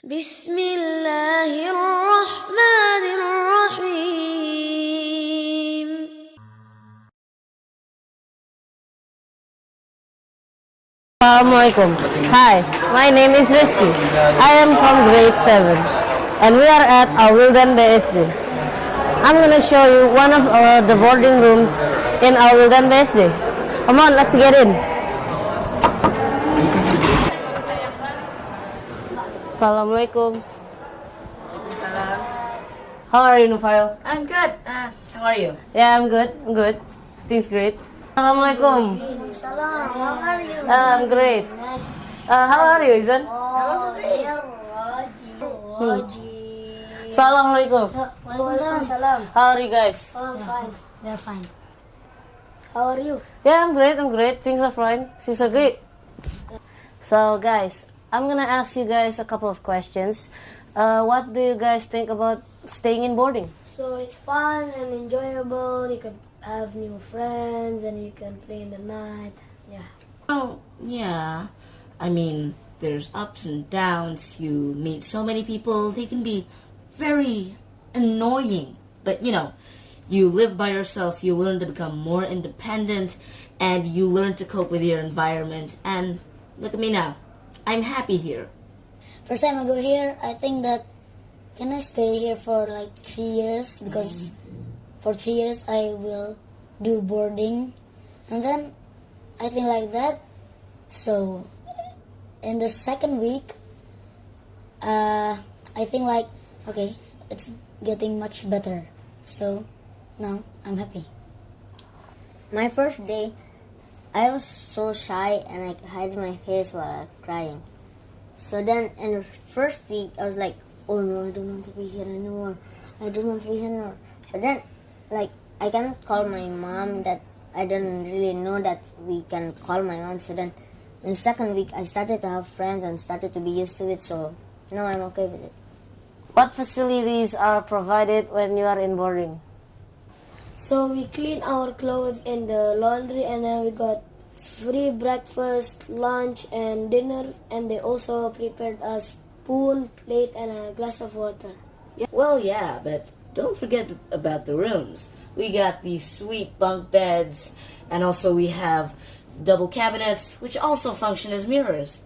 Bismillahirrahmanirrahim. Assalamualaikum. Hi, my name is Rizky. I am from grade 7 and we are at Awildan BSD. I'm gonna show you one of the boarding rooms in Awildan BSD. Come on, let's get in. Assalamualaikum. How are you, Nufail? I'm good. How are you? Yeah, I'm good. I'm good. Things great. Assalamualaikum. Salam, how are you? I'm great. How are you, Izan? Assalamualaikum. Waalaikumsalam. How are you guys? Oh, fine. They're fine. How are you? Yeah, I'm great. I'm great. Things are fine. Things are great. So, guys, I'm gonna ask you guys a couple of questions. What do you guys think about staying in boarding? So it's fun and enjoyable. You can have new friends and you can play in the night. Yeah. Oh, yeah. I mean, there's ups and downs. You meet so many people. They can be very annoying. But, you live by yourself. You learn to become more independent. And you learn to cope with your environment. And look at me now. I'm happy here. First time I go here, I think that can I stay here for like 3 years because for 3 years I will do boarding, and then I think like that. So in the second week, I think like okay, it's getting much better. So now I'm happy. My first day, I was so shy and I hid my face while crying. So then in the first week, I was like, oh no, I don't want to be here anymore. I don't want to be here anymore. But then, I cannot call my mom that I didn't really know that we can call my mom. So then in the second week, I started to have friends and started to be used to it. So now I'm okay with it. What facilities are provided when you are in boarding? So we clean our clothes in the laundry, and then we got free breakfast, lunch, and dinner. And they also prepared a spoon, plate, and a glass of water. Well, yeah, but don't forget about the rooms. We got these sweet bunk beds, and also we have double cabinets, which also function as mirrors,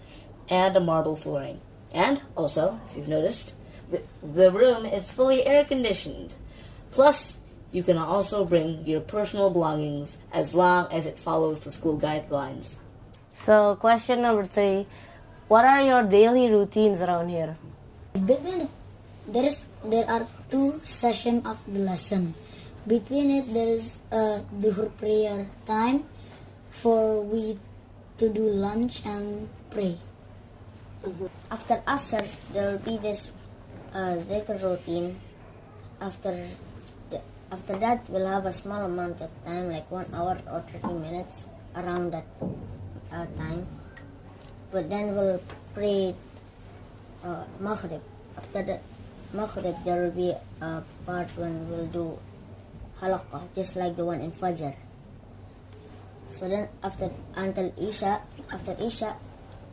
and a marble flooring. And also, if you've noticed, the room is fully air conditioned. Plus, you can also bring your personal belongings as long as it follows the school guidelines. So, question number 3. What are your daily routines around here? Between it, there are 2 sessions of the lesson. Between it, there is a duhur prayer time for we to do lunch and pray. After Asr, there will be this zikr routine. After that, we'll have a small amount of time, like 1 hour or 30 minutes around that time. But then we'll pray Maghrib. After the Maghrib, there will be a part when we'll do halaqah, just like the one in Fajr. So then after Isha,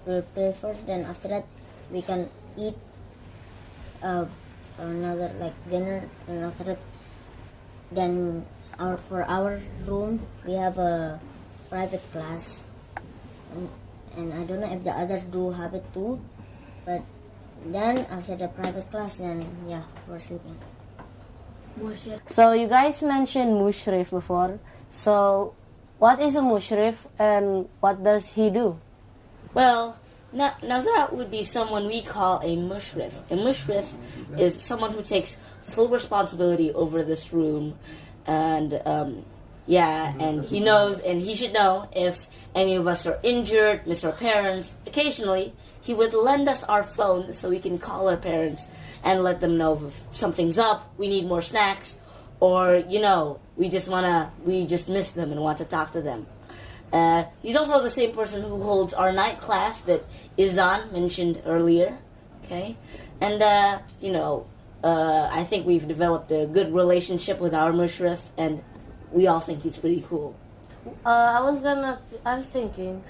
we'll pray first. Then after that, we can eat another like dinner. And after that, then for our room, we have a private class. And I don't know if the others do have it too, but then after the private class, then yeah, we're sleeping. So, you guys mentioned mushrif before. So, what is a mushrif and what does he do? Well, now that would be someone we call a mushrif. A mushrif is someone who takes full responsibility over this room, and and he knows, and he should know if any of us are injured, miss our parents. Occasionally, he would lend us our phone so we can call our parents and let them know if something's up, we need more snacks, or we just miss them and want to talk to them. He's also the same person who holds our night class that Izan mentioned earlier. Okay, and I think we've developed a good relationship with our mushrif, and we all think he's pretty cool. I was thinking,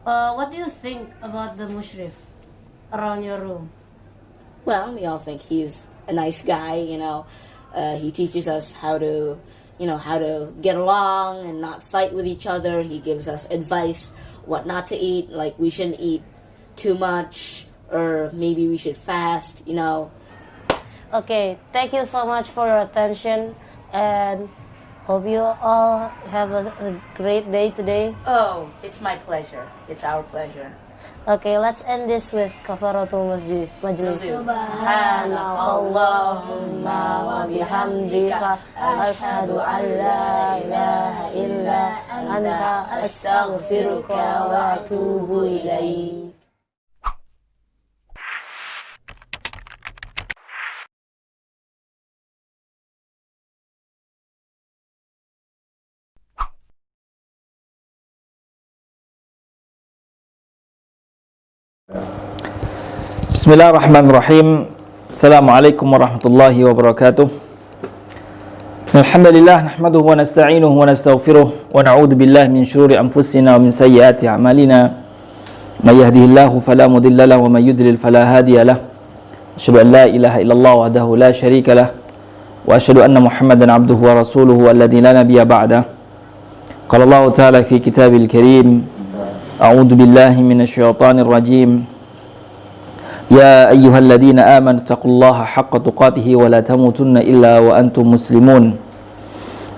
what do you think about the mushrif around your room? well, we all think he's a nice guy, he teaches us how to get along and not fight with each other. He gives us advice what not to eat, like we shouldn't eat too much, or maybe we should fast. Okay, thank you so much for your attention, and hope you all have a great day today. Oh, it's my pleasure. It's our pleasure. Okay, let's end this with kafaratul majlis. Subhanakallahumma wa bihamdika asyhadu an la ilaha illa anta astaghfiruka wa atubu ilaik. Bismillahirrahmanirrahim. Assalamualaikum warahmatullahi wabarakatuh. Alhamdulillah nahmaduhu wa nasta'inuhu wa nastaghfiruh wa na'udzu billahi min syururi anfusina wa min sayyiati a'malina. May yahdihillahu fala mudilla lahu wa may yudlil fala hadiya lahu. Asyhadu an la ilaha illallah wahdahu la syarika lah wa asyhadu anna Muhammadan abduhu wa rasuluhu alladzi la nabiyya ba'dah. Qala Allah ta'ala fi kitabil karim. A'udzu billahi minasy syaithanir rajim. يا أيها الذين آمنوا اتقوا الله حق تقاته ولا تموتن إلا وأنتم مسلمون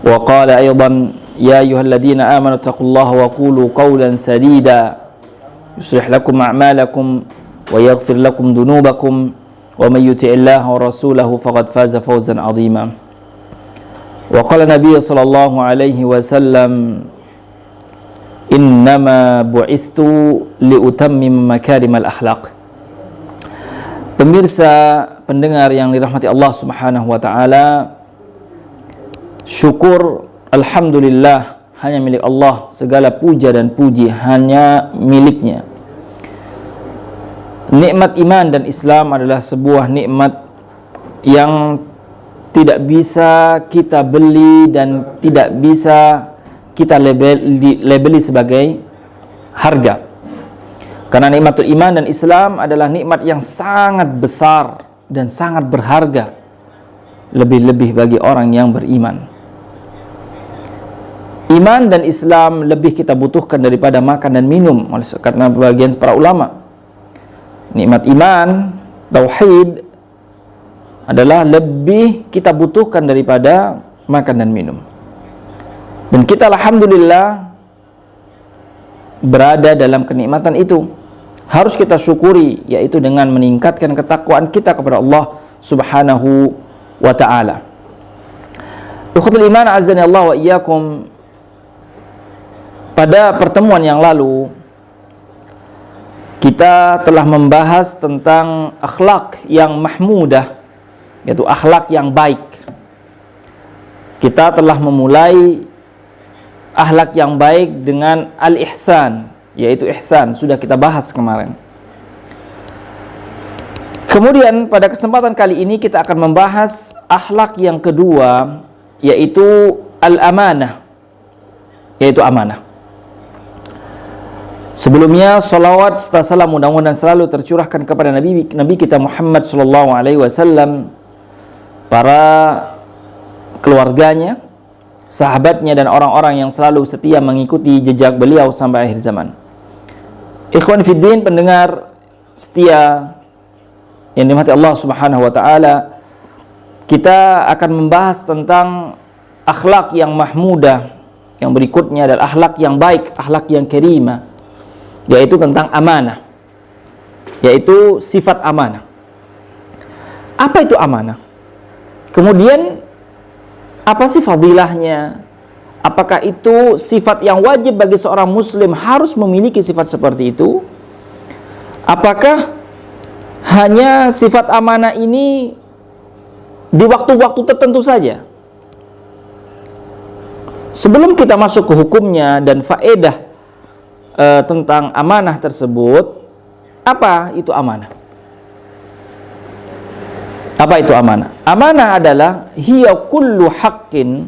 وقال أيضا يا أيها الذين آمنوا اتقوا الله وقولوا قولا سديدا يصلح لكم أعمالكم ويغفر لكم ذنوبكم ومن يطع الله ورسوله فقد فاز فوزا عظيما وقال النبي صلى الله عليه وسلم إنما بعثت لأتمم مكارم الأخلاق. Pemirsa, pendengar yang dirahmati Allah Subhanahu wa taala, syukur alhamdulillah hanya milik Allah, segala puja dan puji hanya miliknya. Nikmat iman dan Islam adalah sebuah nikmat yang tidak bisa kita beli dan tidak bisa kita labeli sebagai harga. Karena nikmatul iman dan Islam adalah nikmat yang sangat besar dan sangat berharga, lebih-lebih bagi orang yang beriman. Iman dan Islam lebih kita butuhkan daripada makan dan minum, karena bagian para ulama. Nikmat iman, tauhid adalah lebih kita butuhkan daripada makan dan minum. Dan kita alhamdulillah berada dalam kenikmatan itu. Harus kita syukuri, yaitu dengan meningkatkan ketakwaan kita kepada Allah Subhanahu wa ta'ala. Ikhwatul iman azani Allah wa iyyakum. Pada pertemuan yang lalu kita telah membahas tentang akhlak yang mahmudah, yaitu akhlak yang baik. Kita telah memulai akhlak yang baik dengan al-ihsan, yaitu ihsan, sudah kita bahas kemarin. Kemudian pada kesempatan kali ini kita akan membahas akhlak yang kedua, yaitu al-amanah, yaitu amanah. Sebelumnya salawat serta salam mudah-mudahan selalu tercurahkan kepada Nabi kita Muhammad sallallahu alaihi wasallam, para keluarganya, sahabatnya dan orang-orang yang selalu setia mengikuti jejak beliau sampai akhir zaman. Ikhwan fiddin, pendengar setia yang dirahmati Allah Subhanahu wa taala, kita akan membahas tentang akhlak yang mahmudah. Yang berikutnya adalah akhlak yang baik, akhlak yang karimah, yaitu tentang amanah, yaitu sifat amanah. Apa itu amanah? Kemudian apa sih fadilahnya? Apakah itu sifat yang wajib bagi seorang muslim harus memiliki sifat seperti itu? Apakah hanya sifat amanah ini di waktu-waktu tertentu saja? Sebelum kita masuk ke hukumnya dan faedah tentang amanah tersebut, apa itu amanah? Apa itu amanah? Amanah adalah hiya kullu haqqin,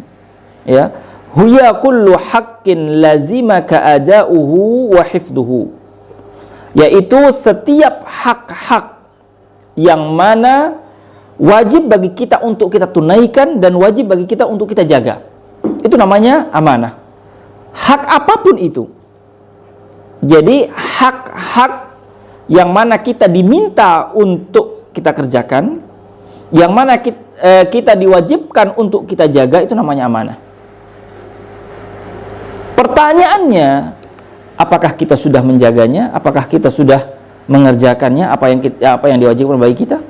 ya, hiya kullu haqqin lazimaka ada'uhu wa hifdhuhu, yaitu setiap hak-hak yang mana wajib bagi kita untuk kita tunaikan dan wajib bagi kita untuk kita jaga. Itu namanya amanah. Hak apapun itu. Jadi hak-hak yang mana kita diminta untuk kita kerjakan, yang mana kita diwajibkan untuk kita jaga, itu namanya amanah. Pertanyaannya, apakah kita sudah menjaganya? Apakah kita sudah mengerjakannya? Apa yang diwajibkan bagi kita?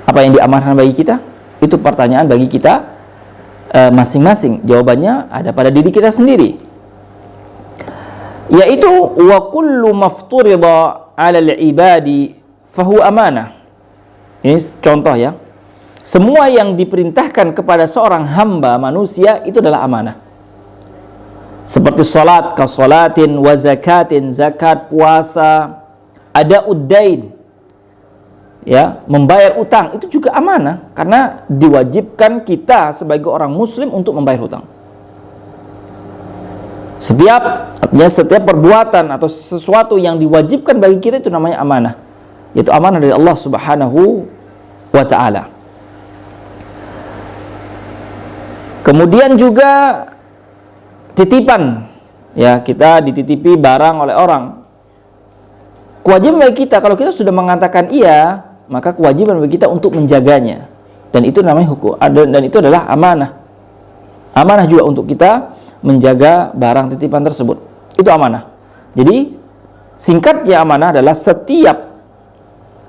Apa yang diamanahkan bagi kita? Itu pertanyaan bagi kita masing-masing. Jawabannya ada pada diri kita sendiri. Yaitu wa kullu mafturida 'alal ibadi fahu amanah. Ini contoh ya. Semua yang diperintahkan kepada seorang hamba manusia itu adalah amanah. Seperti salat, kasolatin, wa zakatin, zakat, puasa, ada uddain, ya, membayar utang, itu juga amanah karena diwajibkan kita sebagai orang muslim untuk membayar hutang. Setiap perbuatan atau sesuatu yang diwajibkan bagi kita itu namanya amanah, yaitu amanah dari Allah Subhanahu wa ta'ala. Kemudian juga titipan, ya, kita dititipi barang oleh orang. Kewajiban bagi kita, kalau kita sudah mengatakan iya, maka kewajiban bagi kita untuk menjaganya, dan itu namanya hukum, dan itu adalah amanah. Amanah juga untuk kita menjaga barang titipan tersebut, itu amanah. Jadi singkatnya, amanah adalah setiap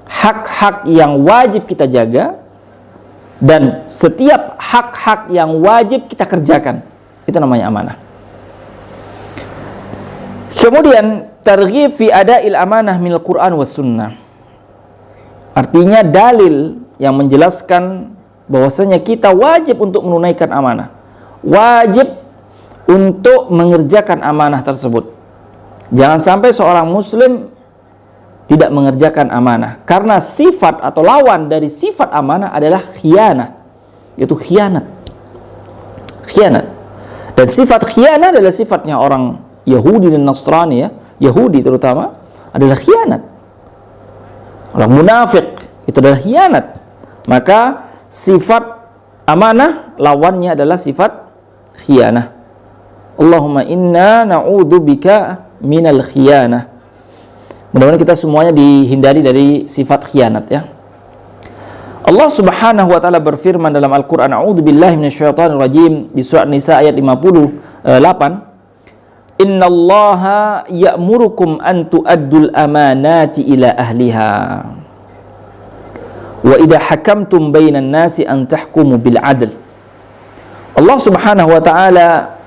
hak-hak yang wajib kita jaga dan setiap hak-hak yang wajib kita kerjakan, itu namanya amanah. Kemudian targhib fi ada'il amanah minal Quran was sunnah. Artinya dalil yang menjelaskan bahwasanya kita wajib untuk menunaikan amanah. Wajib untuk mengerjakan amanah tersebut. Jangan sampai seorang muslim tidak mengerjakan amanah, karena sifat atau lawan dari sifat amanah adalah khianah, yaitu khianat. Khianat. Dan sifat khianat adalah sifatnya orang Yahudi dan Nasrani, ya. Yahudi terutama adalah khianat. Orang munafik itu adalah khianat. Maka sifat amanah lawannya adalah sifat khianah. Allahumma inna na'udzubika minal khianah. Mudah-mudahan kita semuanya dihindari dari sifat khianat, ya. Allah Subhanahu wa taala berfirman dalam Al-Qur'an, a'udzubillahi minasyaitonir rajim, di surat Nisa ayat 58. Innallaha ya'murukum an tu'addul amanati ila ahliha wa idha hakamtum bainan nasi an tahkumu bil adl. Allah Subhanahu wa taala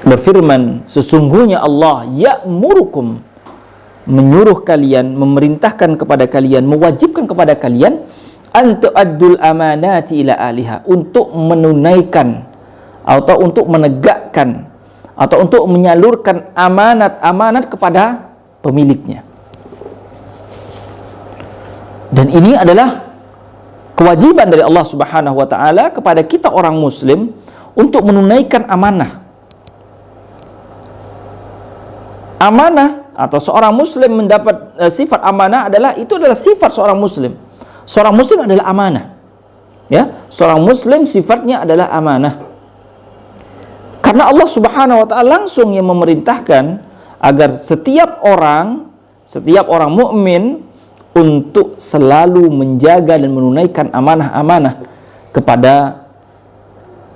berfirman, sesungguhnya Allah ya'murukum, menyuruh kalian, memerintahkan kepada kalian, mewajibkan kepada kalian an tu'addul amanati ila ahliha, untuk menunaikan atau untuk menegakkan atau untuk menyalurkan amanat-amanat kepada pemiliknya. Dan ini adalah kewajiban dari Allah Subhanahu wa taala kepada kita orang muslim untuk menunaikan amanah. Amanah atau seorang muslim mendapat sifat amanah adalah sifat seorang muslim. Seorang muslim adalah amanah. Ya, seorang muslim sifatnya adalah amanah. Karena Allah Subhanahu wa taala langsung yang memerintahkan agar setiap orang mukmin untuk selalu menjaga dan menunaikan amanah-amanah kepada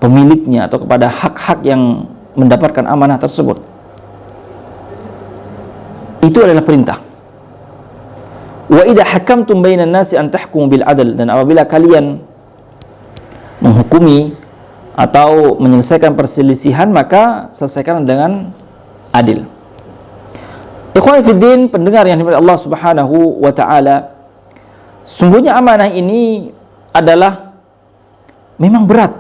pemiliknya atau kepada hak-hak yang mendapatkan amanah tersebut. Itu adalah perintah. Wa idza hakamtum bainan nasi an tahkumu bil adl, dan apabila kalian menghukumi atau menyelesaikan perselisihan, maka selesaikan dengan adil. Ikhwan fillah, pendengar yang dimuliakan Allah Subhanahu wa taala, sungguhnya amanah ini adalah memang berat.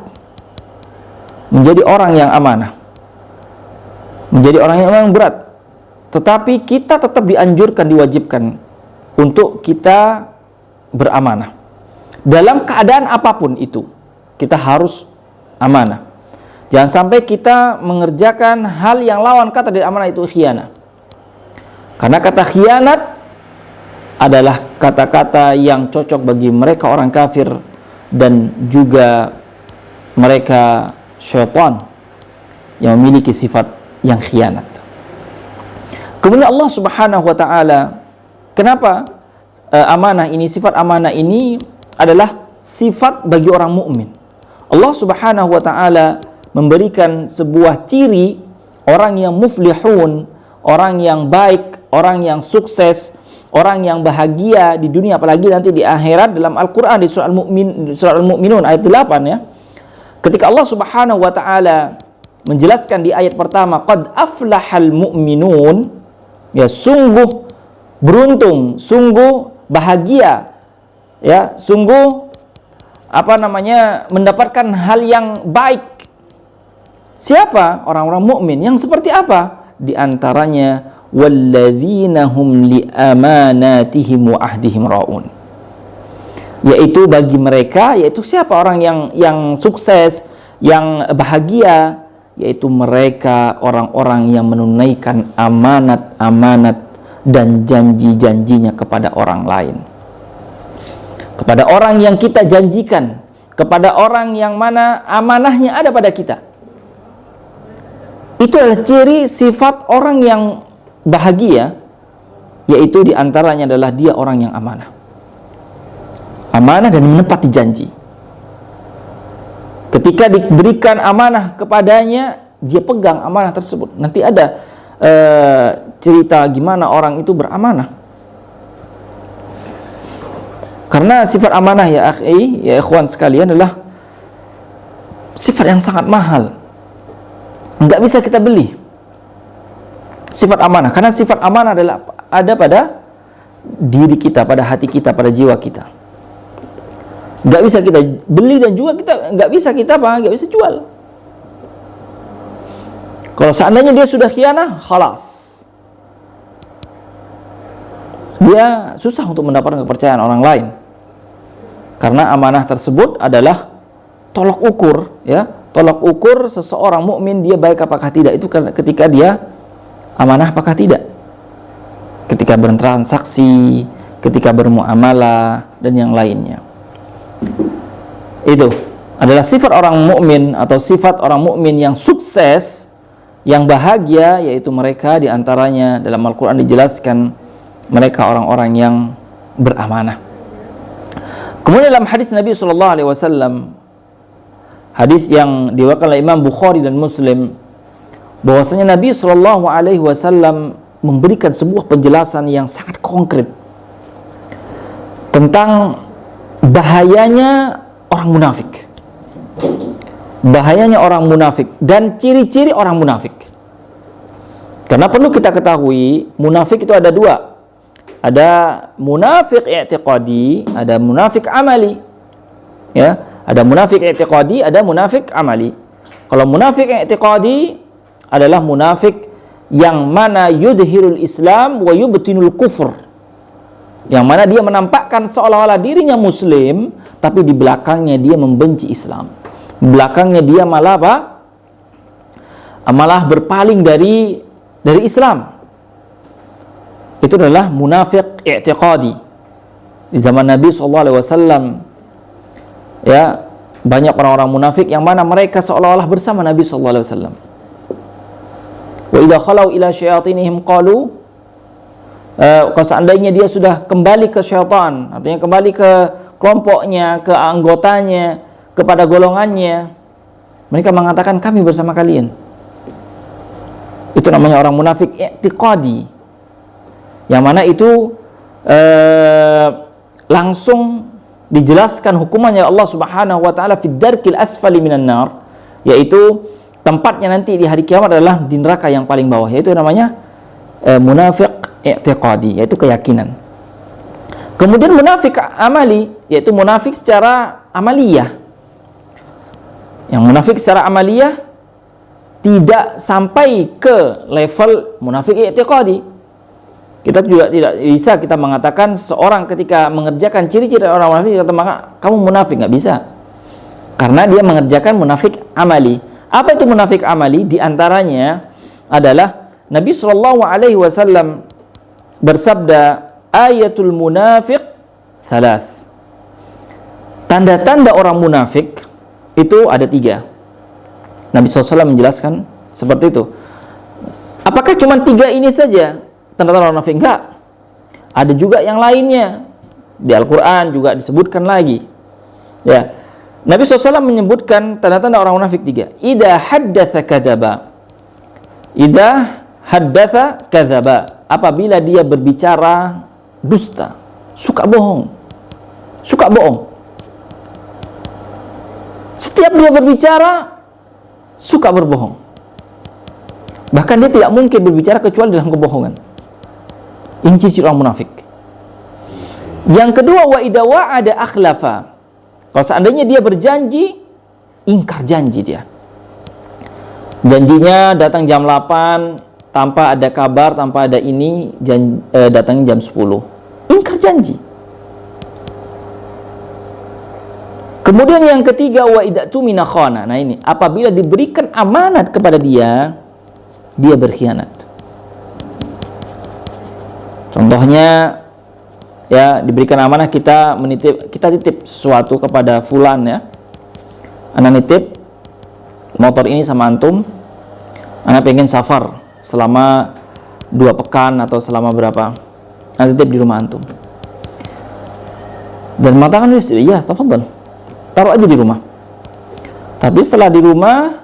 Menjadi orang yang amanah, menjadi orang yang memang berat. Tetapi kita tetap dianjurkan, diwajibkan untuk kita beramanah. Dalam keadaan apapun itu, kita harus amanah. Jangan sampai kita mengerjakan hal yang lawan kata dari amanah, itu khianat. Karena kata khianat adalah kata-kata yang cocok bagi mereka orang kafir dan juga mereka syaitan yang memiliki sifat yang khianat. Kemudian Allah Subhanahu wa taala, kenapa amanah ini, sifat amanah ini adalah sifat bagi orang mukmin. Allah Subhanahu wa taala memberikan sebuah ciri orang yang muflihun, orang yang baik, orang yang sukses, orang yang bahagia di dunia apalagi nanti di akhirat dalam Al-Qur'an di surah Al-Mu'minun ayat 8 ya. Ketika Allah Subhanahu wa taala menjelaskan di ayat pertama, qad aflahal mu'minun, ya sungguh beruntung, sungguh bahagia, ya sungguh mendapatkan hal yang baik. Siapa orang-orang mukmin yang seperti apa? Di antaranya walladzina hum li amanatihim wa ahdihim raun, yaitu bagi mereka, yaitu siapa orang yang sukses, yang bahagia, yaitu mereka orang-orang yang menunaikan amanat-amanat dan janji-janjinya kepada orang lain, kepada orang yang kita janjikan, kepada orang yang mana amanahnya ada pada kita. Itu adalah ciri sifat orang yang bahagia, yaitu diantaranya adalah dia orang yang amanah dan menepati janji. Ketika diberikan amanah kepadanya, dia pegang amanah tersebut. Nanti ada cerita gimana orang itu beramanah. Karena sifat amanah ya akhi, ya ikhwan sekalian, adalah sifat yang sangat mahal. Nggak bisa kita beli sifat amanah, karena sifat amanah adalah ada pada diri kita, pada hati kita, pada jiwa kita. Nggak bisa kita beli dan juga kita nggak bisa jual. Kalau seandainya dia sudah khianah, khalas, dia susah untuk mendapatkan kepercayaan orang lain, karena amanah tersebut adalah tolak ukur, ya, tolak ukur seseorang mukmin dia baik apakah tidak itu ketika dia amanah apakah tidak, ketika bertransaksi, ketika bermuamalah dan yang lainnya. Itu adalah sifat orang mukmin atau sifat orang mukmin yang sukses, yang bahagia, yaitu mereka diantaranya dalam Al-Quran dijelaskan mereka orang-orang yang beramanah. Kemudian dalam hadis Nabi SAW, hadis yang diriwayatkan oleh Imam Bukhari dan Muslim, bahwasanya Nabi SAW memberikan sebuah penjelasan yang sangat konkret tentang bahayanya orang munafik, bahayanya orang munafik dan ciri-ciri orang munafik. Karena perlu kita ketahui, munafik itu ada dua, ada munafik i'tiqadi, ada munafik amali, ya, ada munafik i'tiqadi, ada munafik amali. Kalau munafik i'tiqadi adalah munafik yang mana yudhirul Islam wa yubtinul kufur, yang mana dia menampakkan seolah-olah dirinya muslim, tapi di belakangnya dia membenci Islam. Belakangnya dia malah apa? Malah berpaling dari Islam. Itu adalah munafik i'tiqadi. Di zaman Nabi SAW, ya, banyak orang-orang munafik yang mana mereka seolah-olah bersama Nabi SAW. Wa idza khalau ila syayatinihim qalu, kalau seandainya dia sudah kembali ke syaitan, artinya kembali ke kelompoknya, ke anggotanya, kepada golongannya, mereka mengatakan kami bersama kalian. Itu namanya orang munafik i'tiqadi, yang mana itu langsung dijelaskan hukumannya Allah Subhanahu wa taala fid darkil asfali minan nar, yaitu tempatnya nanti di hari kiamat adalah di neraka yang paling bawah, yaitu namanya munafik i'tiqadi, yaitu keyakinan. Kemudian munafik amali, yaitu munafik secara amaliyah. Yang munafik secara amaliyah tidak sampai ke level munafik i'tiqadi. Kita juga tidak bisa kita mengatakan seorang ketika mengerjakan ciri-ciri orang munafik kata maka kamu munafik, nggak bisa. Karena dia mengerjakan munafik amali. Apa itu munafik amali? Di antaranya adalah Nabi SAW bersabda ayatul munafiq thalath. Tanda-tanda orang munafik itu ada 3. Nabi SAW menjelaskan seperti itu. Apakah cuma 3 ini saja tanda-tanda orang munafik? Enggak. Ada juga yang lainnya. Di Al-Quran juga disebutkan lagi. Ya, Nabi SAW menyebutkan tanda-tanda orang munafik 3. Idza haddatsa kadzaba. Idza haddatsa kadzaba. Apabila dia berbicara dusta, suka bohong. Suka bohong. Setiap dia berbicara suka berbohong. Bahkan dia tidak mungkin berbicara kecuali dalam kebohongan. Ini ciri orang munafik. Yang kedua, wa idza wa'ada akhlafa. Kalau seandainya dia berjanji, ingkar janji dia. Janjinya datang jam 8 tanpa ada kabar, tanpa ada ini, datangnya jam 10. Ingkar janji. Kemudian yang ketiga, wa idza tumina khana. Nah ini, apabila diberikan amanat kepada dia, dia berkhianat. Contohnya, ya, diberikan amanah, kita titip sesuatu kepada fulan, ya. Anak nitip motor ini sama antum. Anak pengen safar selama 2 pekan atau selama berapa. Anak titip di rumah antum. Dan mengatakan, ya, tafadhal. Taruh aja di rumah. Tapi setelah di rumah,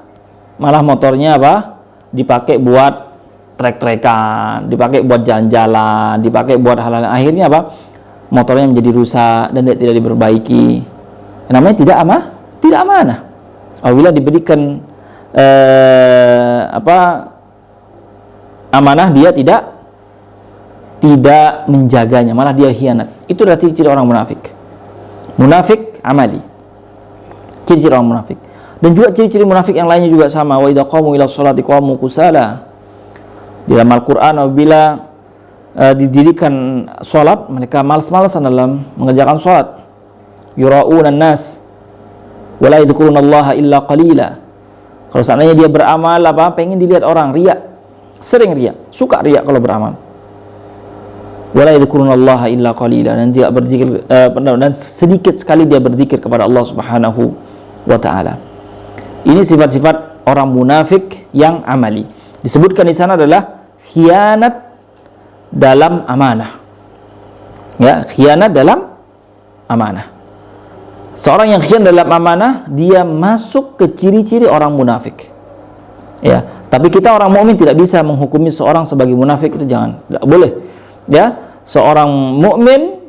malah motornya apa? Dipakai buat trek-trekan, dipakai buat jalan-jalan, dipakai buat hal-hal. Akhirnya apa? Motornya menjadi rusak dan tidak diperbaiki. Namanya tidak amanah. Apabila diberikan amanah, dia tidak menjaganya, malah dia khianat. Itu adalah ciri-ciri orang munafik. Munafik amali. Ciri-ciri orang munafik. Dan juga ciri-ciri munafik yang lainnya juga sama. Wa idza qamu ila sholati qamu kusala. Di dalam Al-Qur'an, apabila didirikan sholat, mereka malas-malasan dalam mengerjakan sholat. Yura'una nas wa la yadhkurunallaha illa qalila. Kalau seandainya dia beramal pengen dilihat orang, riya. Sering riya, suka riya kalau beramal. Wa la yadhkurunallaha illa qalila, dan tidak berzikir, dan sedikit sekali dia berzikir kepada Allah Subhanahu wa ta'ala. Ini sifat-sifat orang munafik yang amali. Disebutkan di sana adalah khianat dalam amanah. Ya, khianat dalam amanah. Seorang yang khianat dalam amanah, dia masuk ke ciri-ciri orang munafik. Ya, tapi kita orang mukmin tidak bisa menghukumi seorang sebagai munafik, itu jangan, tidak boleh. Ya, seorang mukmin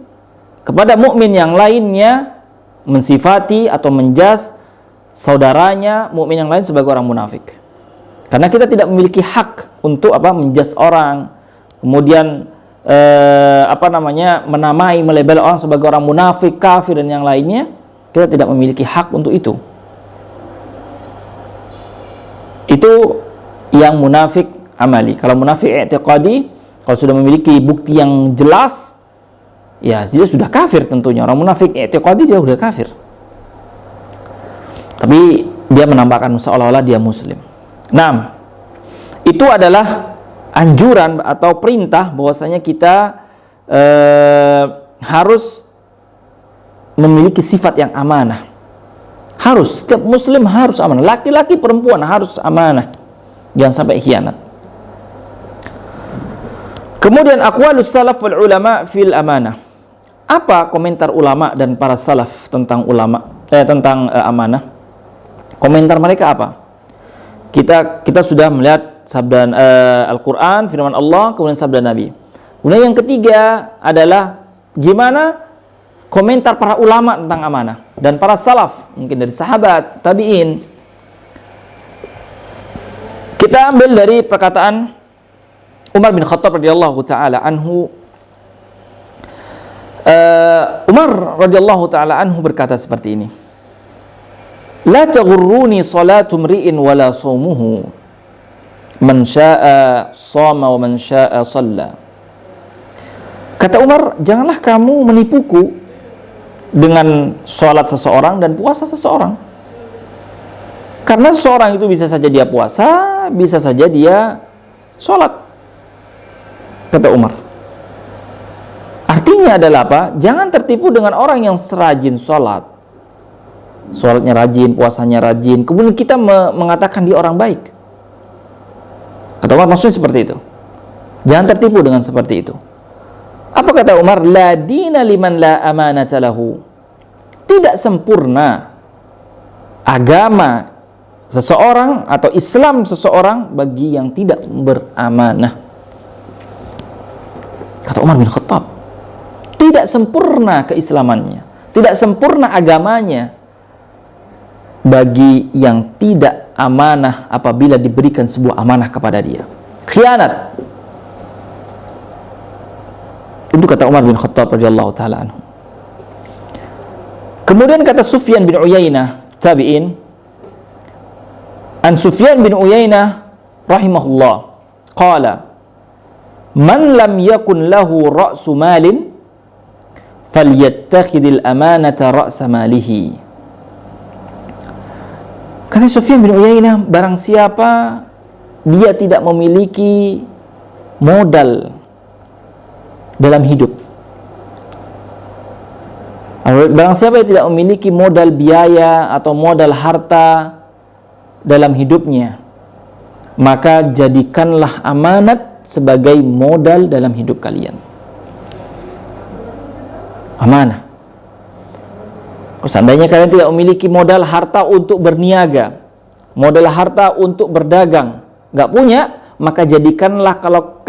kepada mukmin yang lainnya mensifati atau menjas saudaranya mukmin yang lain sebagai orang munafik. Karena kita tidak memiliki hak untuk menjas orang, kemudian menamai, melabel orang sebagai orang munafik, kafir dan yang lainnya. Kita tidak memiliki hak untuk itu. Itu yang munafik amali. Kalau munafik i'tiqadi, kalau sudah memiliki bukti yang jelas, ya dia sudah kafir tentunya. Orang munafik i'tiqadi dia sudah kafir. Tapi dia menambahkan seolah-olah dia muslim. Nah, itu adalah anjuran atau perintah bahwasanya kita harus memiliki sifat yang amanah. Harus, setiap muslim harus amanah. Laki-laki, perempuan harus amanah. Jangan sampai khianat. Kemudian aqwalus salaf wal ulama fil amanah. Apa komentar ulama dan para salaf tentang tentang amanah? Komentar mereka apa? Kita sudah melihat sabda Al-Quran, firman Allah, kemudian sabda Nabi. Kemudian yang ketiga adalah gimana komentar para ulama tentang amanah dan para salaf, mungkin dari sahabat, tabi'in. Kita ambil dari perkataan Umar bin Khattab radhiyallahu taala anhu. Umar radhiyallahu taala anhu berkata seperti ini. La taghurruni salatu mri'in wala shaumuhu. Man syaa'a shama wa man syaa'a shalla. Kata Umar, janganlah kamu menipuku dengan salat seseorang dan puasa seseorang. Karena seseorang itu bisa saja dia puasa, bisa saja dia salat. Kata Umar. Artinya adalah apa? Jangan tertipu dengan orang yang serajin sholat, sholatnya rajin, puasanya rajin, kemudian kita mengatakan dia orang baik. Kata Umar, maksudnya seperti itu. Jangan tertipu dengan seperti itu. Apa kata Umar? La dina liman la amanata lahu. Tidak sempurna agama seseorang atau Islam seseorang bagi yang tidak beramanah. Kata Umar bin Khattab, tidak sempurna keislamannya, tidak sempurna agamanya bagi yang tidak amanah apabila diberikan sebuah amanah kepada dia. Khianat. Itu kata Umar bin Khattab radhiyallahu taala anhu. Kemudian kata Sufyan bin Uyainah, tabi'in, an Sufyan bin Uyainah rahimahullah, qala, man lam yakun lahu ra'su malin falyattakhidil amanata ra'sa malihi. Kata Sufyan bin Uyainah, barang siapa dia tidak memiliki modal dalam hidup, barang siapa yang tidak memiliki modal biaya atau modal harta dalam hidupnya, maka jadikanlah amanat sebagai modal dalam hidup kalian. Amanah. Kalau seandainya kalian tidak memiliki modal harta untuk berniaga, modal harta untuk berdagang, nggak punya, maka jadikanlah kalau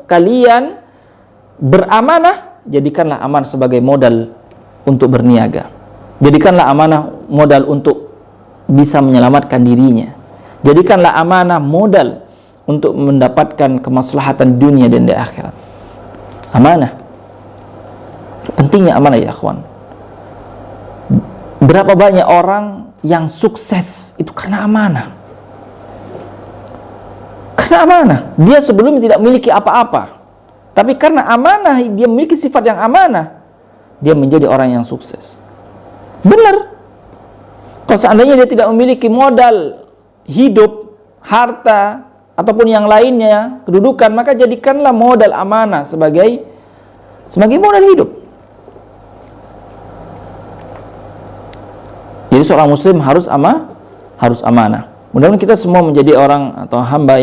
kalian beramanah, jadikanlah amanah sebagai modal untuk berniaga. Jadikanlah amanah modal untuk bisa menyelamatkan dirinya. Jadikanlah amanah modal untuk mendapatkan kemaslahatan dunia dan di akhirat. Amanah. Pentingnya amanah ya akhwan. Berapa banyak orang yang sukses itu karena amanah. Karena amanah. Dia sebelumnya tidak memiliki apa-apa, tapi karena amanah, dia memiliki sifat yang amanah, dia menjadi orang yang sukses. Benar. Kalau seandainya dia tidak memiliki modal hidup, harta, ataupun yang lainnya, kedudukan, maka jadikanlah modal amanah sebagai modal hidup. Jadi seorang muslim harus amanah. Mudah-mudahan kita semua menjadi orang atau hamba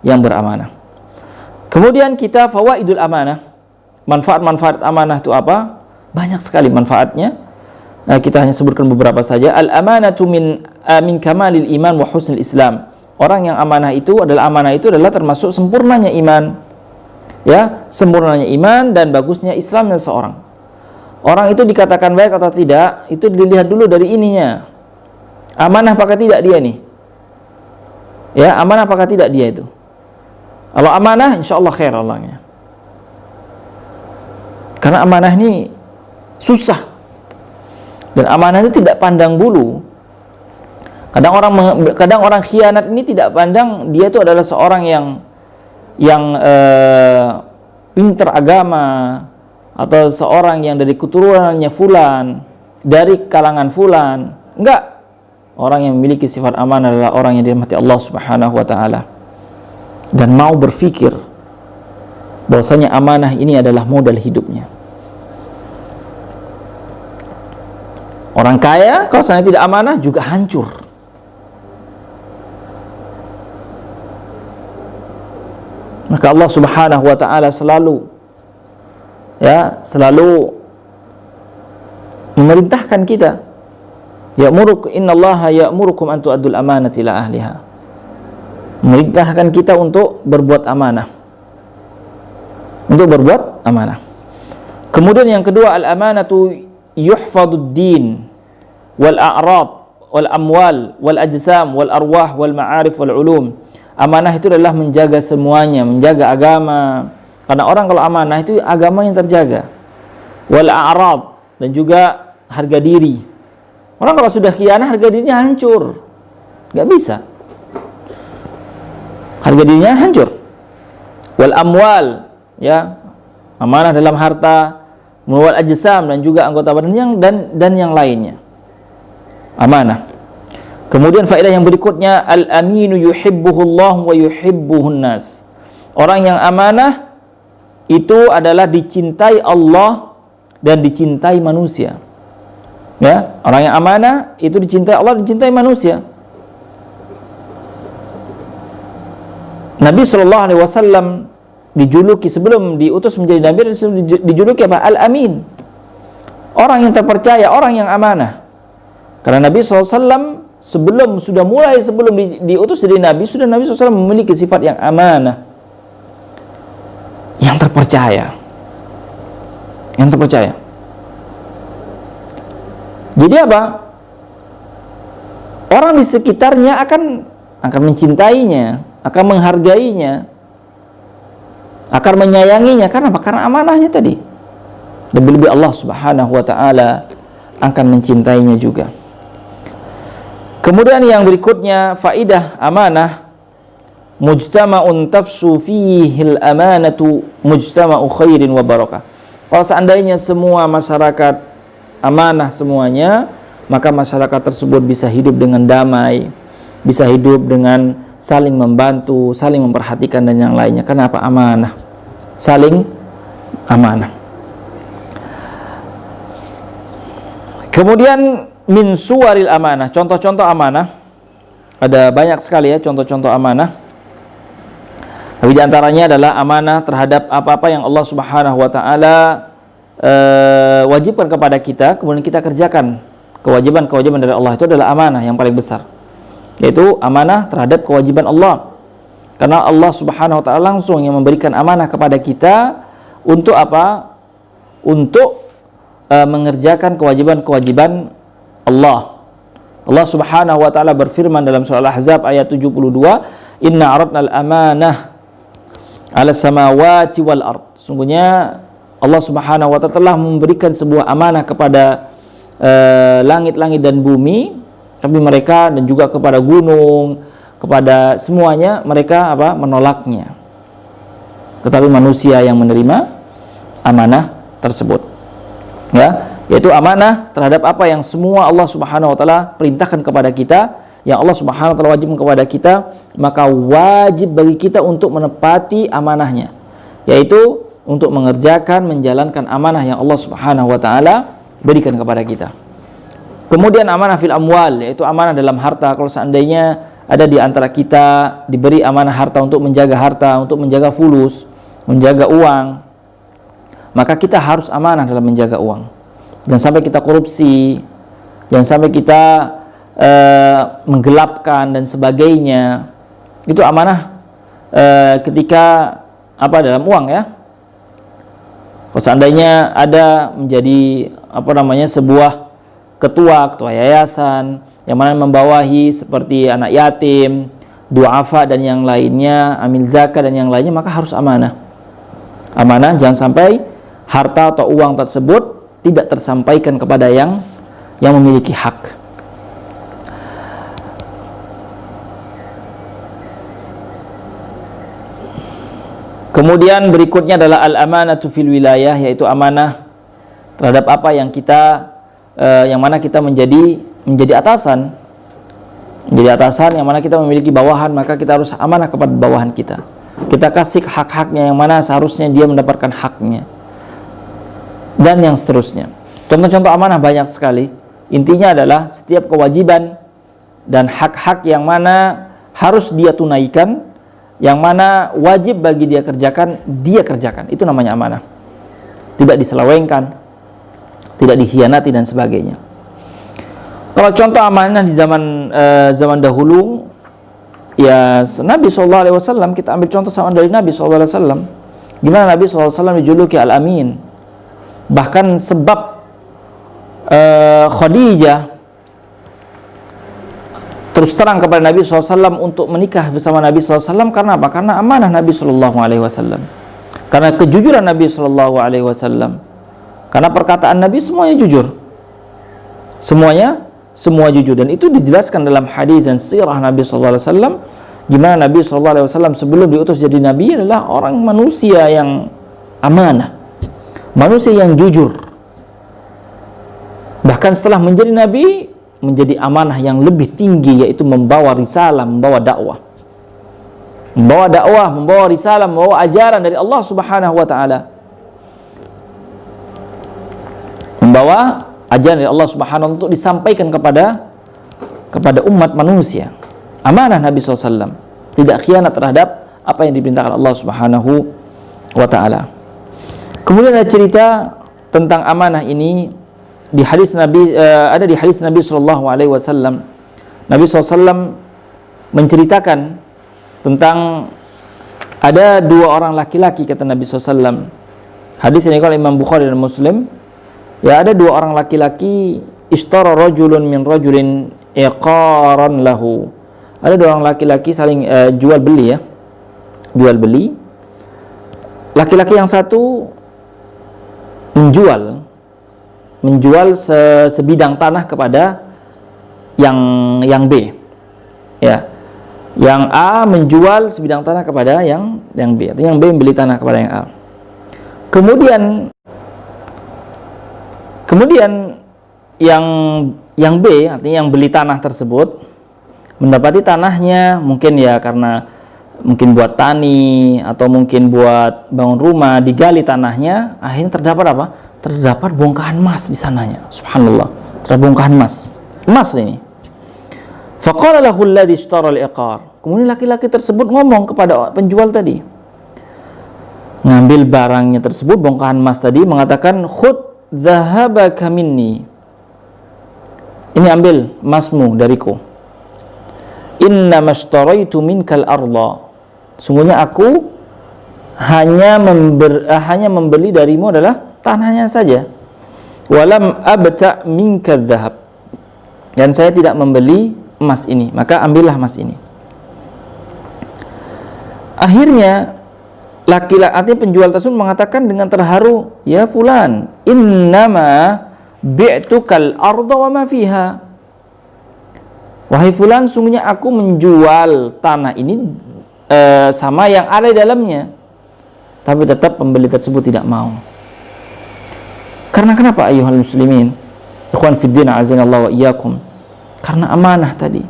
yang beramanah. Kemudian kita fawaidul amanah. Manfaat-manfaat amanah itu apa? Banyak sekali manfaatnya. Kita hanya sebutkan beberapa saja. Al-amanatu min kamalil iman wa husnil Islam. Orang yang amanah itu adalah termasuk sempurnanya iman. Ya, sempurnanya iman dan bagusnya Islamnya seseorang. Orang itu dikatakan baik atau tidak, itu dilihat dulu dari ininya. Amanah apakah tidak dia nih? Ya, amanah apakah tidak dia itu? Kalau amanah, insya Allah khair Allahnya. Karena amanah ini susah. Dan amanah itu tidak pandang bulu. Kadang orang khianat ini tidak pandang dia itu adalah seorang yang pintar agama, atau seorang yang dari keturunannya fulan, dari kalangan fulan. Enggak. Orang yang memiliki sifat amanah adalah orang yang dirahmati Allah Subhanahu wa taala dan mau berpikir bahwasanya amanah ini adalah modal hidupnya. Orang kaya kalau seandainya tidak amanah juga hancur. Maka Allah Subhanahu wa taala selalu memerintahkan kita, innallaha ya'murukum an tu'addul amanati ila ahliha. Memerintahkan kita untuk berbuat amanah. Kemudian yang kedua, al-amanatu yuhfadud din wal a'rad wal amwal wal ajsam wal arwah wal ma'arif wal ulum. Amanah itu adalah menjaga semuanya, menjaga agama. Karena orang kalau amanah itu agama yang terjaga. Wal a'rad, dan juga harga diri. Orang kalau sudah khianah, harga dirinya hancur. Gak bisa. Harga dirinya hancur. Wal amwal, ya, amanah dalam harta, wal ajsam, dan juga anggota badan dan yang lainnya. Amanah. Kemudian faedah yang berikutnya, al-aminu yuhibbuhullah wa yuhibbuhun nas. Orang yang amanah itu adalah dicintai Allah dan dicintai manusia. Ya, orang yang amanah itu dicintai Allah dan dicintai manusia. Nabi SAW dijuluki sebelum diutus menjadi Nabi, dijuluki apa? Al-Amin. Orang yang terpercaya, orang yang amanah. Karena Nabi SAW sebelum diutus jadi Nabi, sudah Nabi SAW memiliki sifat yang amanah, yang terpercaya. Yang terpercaya. Jadi apa? Orang di sekitarnya akan mencintainya, akan menghargainya, akan menyayanginya. Karena apa? Karena amanahnya tadi. Lebih-lebih Allah Subhanahu wa taala akan mencintainya juga. Kemudian yang berikutnya, faidah amanah, mujtama'un tafsu fihil amanatu mujtama'u khairin wa barakah. Kalau seandainya semua masyarakat amanah semuanya, maka masyarakat tersebut bisa hidup dengan damai, bisa hidup dengan saling membantu, saling memperhatikan dan yang lainnya. Kenapa? Amanah. Saling amanah. Kemudian min suwaril amanah, contoh-contoh amanah. Ada banyak sekali ya contoh-contoh amanah. Tapi di antaranya adalah amanah terhadap apa-apa yang Allah Subhanahu wa taala wajibkan kepada kita, kemudian kita kerjakan. Kewajiban-kewajiban dari Allah itu adalah amanah yang paling besar. Yaitu amanah terhadap kewajiban Allah. Karena Allah Subhanahu wa taala langsung yang memberikan amanah kepada kita untuk apa? Untuk mengerjakan kewajiban-kewajiban Allah. Allah Subhanahu wa taala berfirman dalam surah Al-Ahzab ayat 72, "Inna 'aradna al-amanah 'ala samawati wal ard." Sungguhnya Allah Subhanahu wa taala telah memberikan sebuah amanah kepada langit-langit dan bumi, tapi mereka dan juga kepada gunung, kepada semuanya mereka apa? Menolaknya. Tetapi manusia yang menerima amanah tersebut. Ya, yaitu amanah terhadap apa yang semua Allah Subhanahu wa taala perintahkan kepada kita, yang Allah Subhanahu wa taala wajibkan kepada kita, maka wajib bagi kita untuk menepati amanahnya, yaitu untuk mengerjakan, menjalankan amanah yang Allah Subhanahu wa taala berikan kepada kita. Kemudian amanah fil amwal, yaitu amanah dalam harta. Kalau seandainya ada di antara kita diberi amanah harta, untuk menjaga fulus, menjaga uang, maka kita harus amanah dalam menjaga uang. Jangan sampai kita korupsi, jangan sampai kita menggelapkan dan sebagainya. Itu amanah ketika dalam uang ya. Kalau seandainya ada menjadi sebuah ketua yayasan yang mana membawahi seperti anak yatim, duafa dan yang lainnya, amil zakat dan yang lainnya, maka harus amanah. Amanah, jangan sampai harta atau uang tersebut tidak tersampaikan kepada yang memiliki hak. Kemudian berikutnya adalah al-amanatu fil wilayah, yaitu amanah terhadap apa yang kita yang mana kita menjadi atasan. Menjadi atasan yang mana kita memiliki bawahan, maka kita harus amanah kepada bawahan kita. Kita kasih hak-haknya yang mana seharusnya dia mendapatkan haknya. Dan yang seterusnya. Contoh-contoh amanah banyak sekali. Intinya adalah setiap kewajiban dan hak-hak yang mana harus dia tunaikan, yang mana wajib bagi dia kerjakan, dia kerjakan. Itu namanya amanah. Tidak diselewengkan, tidak dikhianati dan sebagainya. Kalau contoh amanah di zaman dahulu, ya Nabi SAW, kita ambil contoh sama dari Nabi SAW. Gimana Nabi SAW dijuluki Al-Amin. Bahkan sebab Khadijah terus terang kepada Nabi SAW untuk menikah bersama Nabi SAW, karena apa? Karena amanah Nabi SAW, karena kejujuran Nabi SAW, karena perkataan Nabi semuanya jujur, semua jujur. Dan itu dijelaskan dalam hadis dan sirah Nabi SAW, gimana Nabi SAW sebelum diutus jadi Nabi adalah orang manusia yang amanah, manusia yang jujur. Bahkan setelah menjadi Nabi, menjadi amanah yang lebih tinggi, yaitu membawa risalah, membawa dakwah. membawa dakwah, membawa risalah, membawa ajaran dari Allah Subhanahu wa taala. Membawa ajaran dari Allah Subhanahu wa taala untuk disampaikan kepada umat manusia. Amanah Nabi SAW, tidak khianat terhadap apa yang diperintahkan Allah Subhanahu wa taala. Kemudian ada cerita tentang amanah ini di hadis Nabi, ada di hadis Nabi sallallahu alaihi wasallam. Nabi SAW menceritakan tentang ada dua orang laki-laki, kata Nabi SAW. Hadis ini kalau Imam Bukhari dan Muslim. Ya, ada dua orang laki-laki, ishtara rajulun min rajulin iqaran lahu. Ada dua orang laki-laki saling jual beli ya. Jual beli. Laki-laki yang satu menjual sebidang tanah kepada yang B. Ya. Yang A menjual sebidang tanah kepada yang B. Artinya yang B membeli tanah kepada yang A. Kemudian yang B, artinya yang beli tanah tersebut, mendapati tanahnya mungkin ya karena mungkin buat tani atau mungkin buat bangun rumah, digali tanahnya, akhirnya terdapat apa? Terdapat bongkahan emas di sananya. Subhanallah, terdapat bongkahan emas. Emas ini. Faqala lahu alladhi ishtara al-iqar. Kemudian laki-laki tersebut ngomong kepada penjual tadi, ngambil barangnya tersebut, bongkahan emas tadi, mengatakan, khud zahabaka minni. Ini ambil emasmu dariku. Inna mashtaraitu minkal arda. Sungguhnya aku hanya membeli darimu adalah tanahnya saja. Walam abta' minka dhahab. Dan saya tidak membeli emas ini, maka ambillah emas ini. Akhirnya artinya penjual tersebut mengatakan dengan terharu, ya fulan, innama bi'tukal arda wa ma fiha. Wahai fulan, sungguhnya aku menjual tanah ini sama yang ada di dalamnya. Tapi tetap pembeli tersebut tidak mau. Karena kenapa ayuhal muslimin? Ikhwan fiddin azanallahu wa iyyakum. Karena amanah tadi.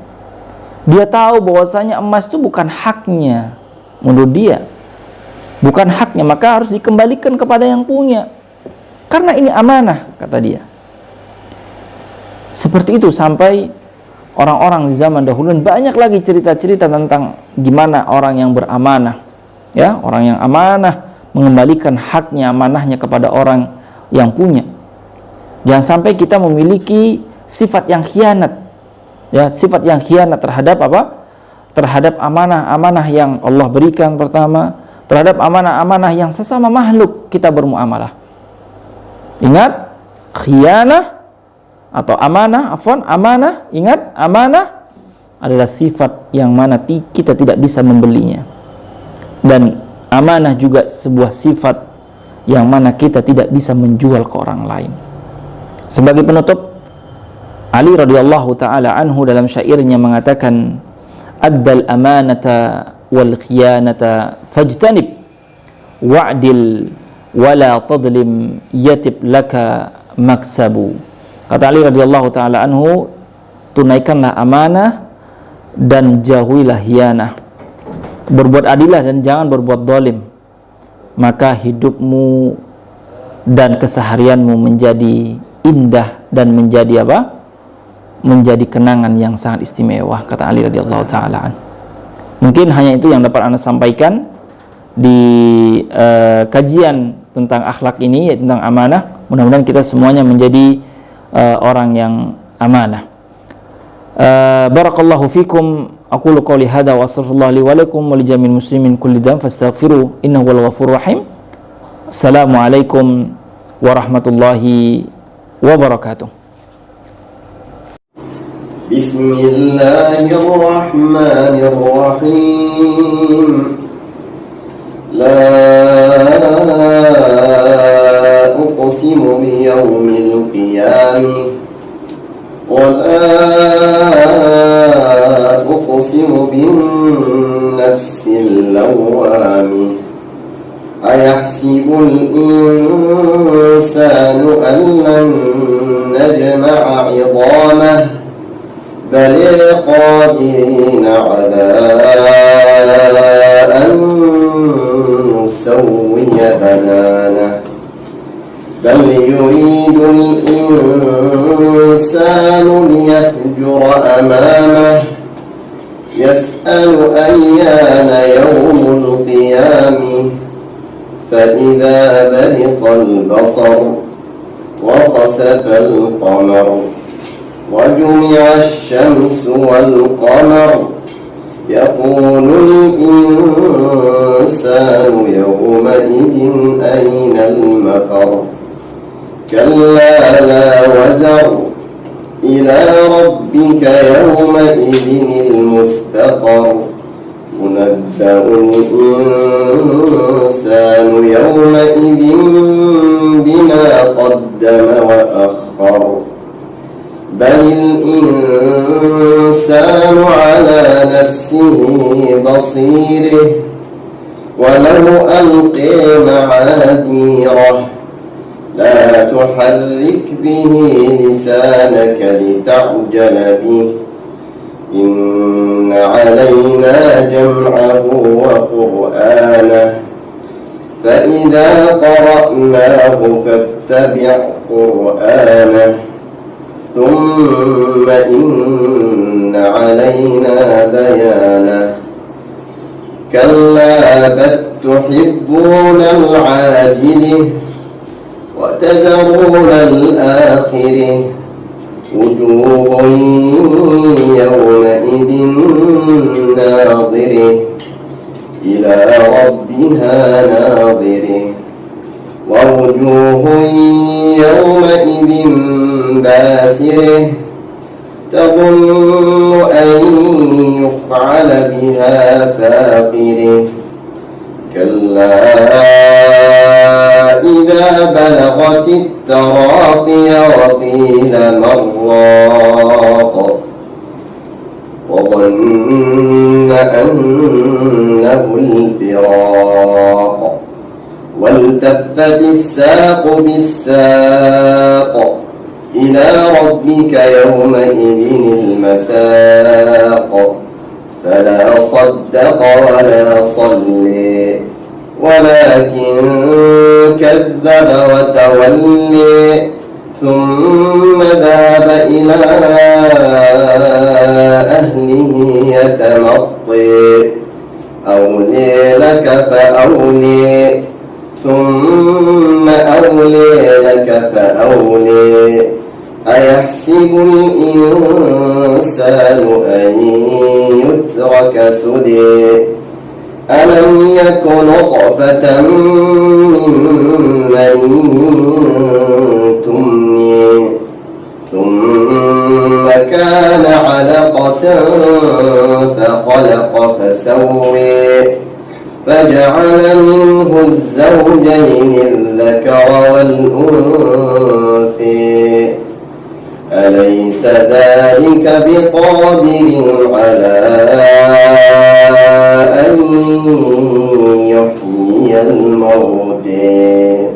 Dia tahu bahwasanya emas itu bukan haknya menurut dia. Bukan haknya, maka harus dikembalikan kepada yang punya. Karena ini amanah, kata dia. Seperti itu sampai orang-orang di zaman dahulu, dan banyak lagi cerita-cerita tentang gimana orang yang beramanah, ya, orang yang amanah mengembalikan haknya, amanahnya kepada orang yang punya. Jangan sampai kita memiliki sifat yang khianat, ya, sifat yang khianat terhadap apa? Terhadap amanah-amanah yang Allah berikan pertama, terhadap amanah-amanah yang sesama makhluk kita bermuamalah. Ingat, khianah atau amanah, ingat, amanah adalah sifat yang mana kita tidak bisa membelinya. Dan amanah juga sebuah sifat yang mana kita tidak bisa menjual ke orang lain. Sebagai penutup, Ali radhiyallahu taala anhu dalam syairnya mengatakan, addal amanata wal khiyanata fajtanib wa'dil wala tadlim yatib laka maksabu. Kata Ali radhiyallahu taala anhu, tunaikanlah amanah dan jauhilah khianah. Berbuat adillah dan jangan berbuat zalim. Maka hidupmu dan keseharianmu menjadi indah dan menjadi apa? Menjadi kenangan yang sangat istimewa, kata Ali radhiyallahu taala anhu. Mungkin hanya itu yang dapat Anda sampaikan di kajian tentang akhlak ini, tentang amanah. Mudah-mudahan kita semuanya menjadi orang yang amanah. Barakallahu fikum. Aqulu qouli hadza wa astaghfirullah li wa lakum wa li jami'il muslimin kulli dhanbin fastaghfiruhu innahu huwal ghafurur rahim. Assalamualaikum warahmatullahi wabarakatuh. Bismillahirrahmanirrahim. La uqsimu biyawmil qiyamah wa la uqsimu bin nafsil lawwamah. Ayahsibul insanu an lan najma'a 'idhamah بل قادرين على بل يريد الإنسان ليفجر أمامه يسأل أيان يوم القيامة فإذا برق البصر وخسف القمر وجمع الشمس والقمر يقول الإنسان يومئذ أين المفر كلا لا وزر إلى ربك يومئذ المستقر ينبأ الإنسان يومئذ بما قدم وأخر بل الإنسان على نفسه بصيره ولو ألقي معاذيره لا تحرك به لسانك لتعجل به إن علينا جمعه وقرآنه فإذا قرأناه فاتبع قرآنه ثم إن علينا بيانه كلا بل تحبون العاجلة وتذرون الآخرة وجوه يومئذ ناظرة إلى ربها ناظرة ووجوه يومئذ باسرة تظن أن يفعل بها فاقرة كلا إذا بلغت التراقي وقيل مراق وظن أنه الفراق والتفت الساق بالساق إلى ربك يومئذ المساق فلا صدق ولا صلي ولكن كذب وتولي ثم ذهب إلى أهله يتمطي أولي لك فأولي ثم أولي لك فأولي أيحسب الإنسان أن يترك سدي ألم يك نطفة من مني تمني ثم كان علقة فخلق فسوي فجعل منه الزوجين الذكر والأنثى أليس ذلك بقادر على أن يحيي الموتى